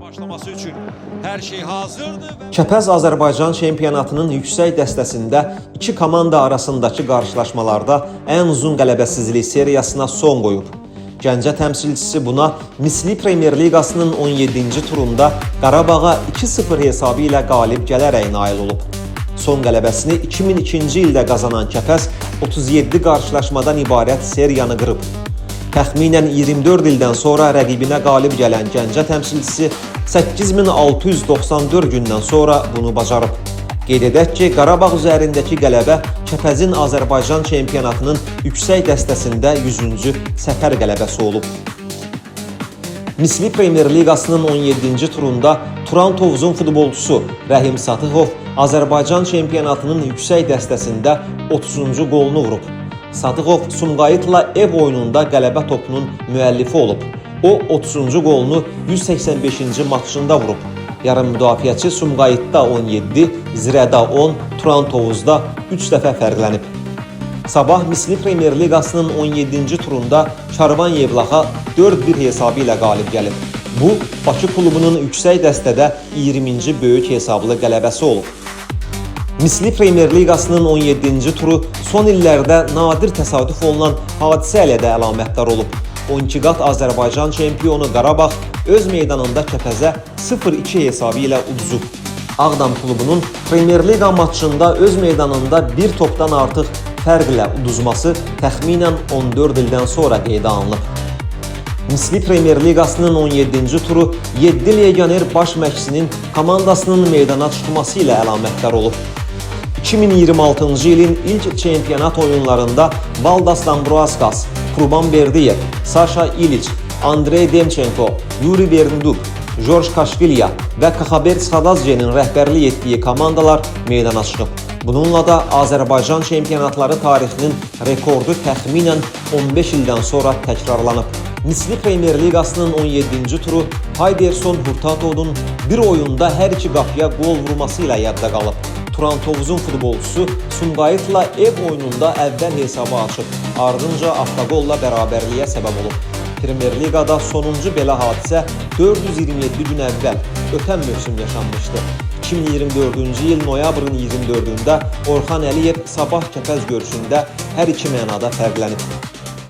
başlaması üçün hər şey hazırdır. Kəpəz Azərbaycan çempionatının yüksək dəstəsində iki komanda arasındakı qarşılaşmalarda ən uzun qələbəsizlik seriyasına son qoyub. Gəncə təmsilçisi buna Misli Premyer Liqasının 17-ci turunda Qarabağa 2-0 hesabı ilə qalib gələrək nail olub. Son qələbəsini 2002-ci ildə qazanan Kəpəz 37 qarşılaşmadan ibarət seriyanı qırıb. Təxminən 24 ildən sonra rəqibinə qalib gələn Gəncə təmsilçisi 8694 gündən sonra bunu bacarıb. Qeyd edək ki, Qarabağ üzərindəki qələbə Kəpəzin Azərbaycan çempionatının yüksək dəstəsində 100-cü səfər qələbəsi olub. Misli Premyer Liqasının 17-ci turunda Turan Tovuzun futbolçusu Rəhim Satıxov Azərbaycan çempionatının yüksək dəstəsində 30-cu qolunu vurub. Satıxov Sumqayıtla ev oyununda qələbə topunun müəllifi olub. O 30-cu qolunu 185-ci matçında vurub. Yarım müdafiəçi Sumqayıtda 17, Zirədə 10, Turan Tovuzda 3 dəfə fərqlənib. Sabah Misli Premyer Liqasının 17-ci turunda Karvan Yevlaxa 4-1 hesabı ilə qalib gəlib. Bu, Bakı klubunun yüksək dəstədə 20-ci böyük hesablı qələbəsi olub. Misli Premyer Liqasının 17-ci turu son illərdə nadir təsadüf olunan hadisə ilə də əlamətdar olub. 12 qat Azərbaycan çempionu Qarabağ öz meydanında Kəpəzə 0-2 hesabı ilə uduzub. Ağdam klubunun Premyer Liqa matçında öz meydanında bir topdan artıq fərqlə uduzması təxminən 14 ildən sonra qeydə alınıb. Misli Premyer Liqasının 17-ci turu 7 legioner baş məşqçisinin komandasının meydana çıxması ilə əlamətdar olub. 2026-cı ilin ilk çempionat oyunlarında Valdas Dombrovskis, Kurban Berdiyev, Sasha İliç, Andrey Demchenko, Yuri Vernduk, George Kaşvilya və Kakhaber Sadazce'nin rəhbərlik etdiyi komandalar meydana çıxıb. Bununla da Azərbaycan çempionatları tarixinin rekordu təxminən 15 ildən sonra təkrarlanıb. Misli Premyer Liqasının 17-ci turu Hayderson Hurtatov'un bir oyunda hər iki qapıya qol vurması ilə yadda qalıb. Turan Tovuzun futbolçusu Sumqayıtla ev oyununda əvvəl hesabı açıb, ardınca avtogolla bərabərliyə səbəb olub. Premyer Liqada sonuncu belə hadisə 427 gün əvvəl ötən mövsüm yaşanmışdı. 2024-cü il noyabrın 24-də Orxan Əliyev Sabah Kəpəz görüşündə hər iki mənada fərqlənib.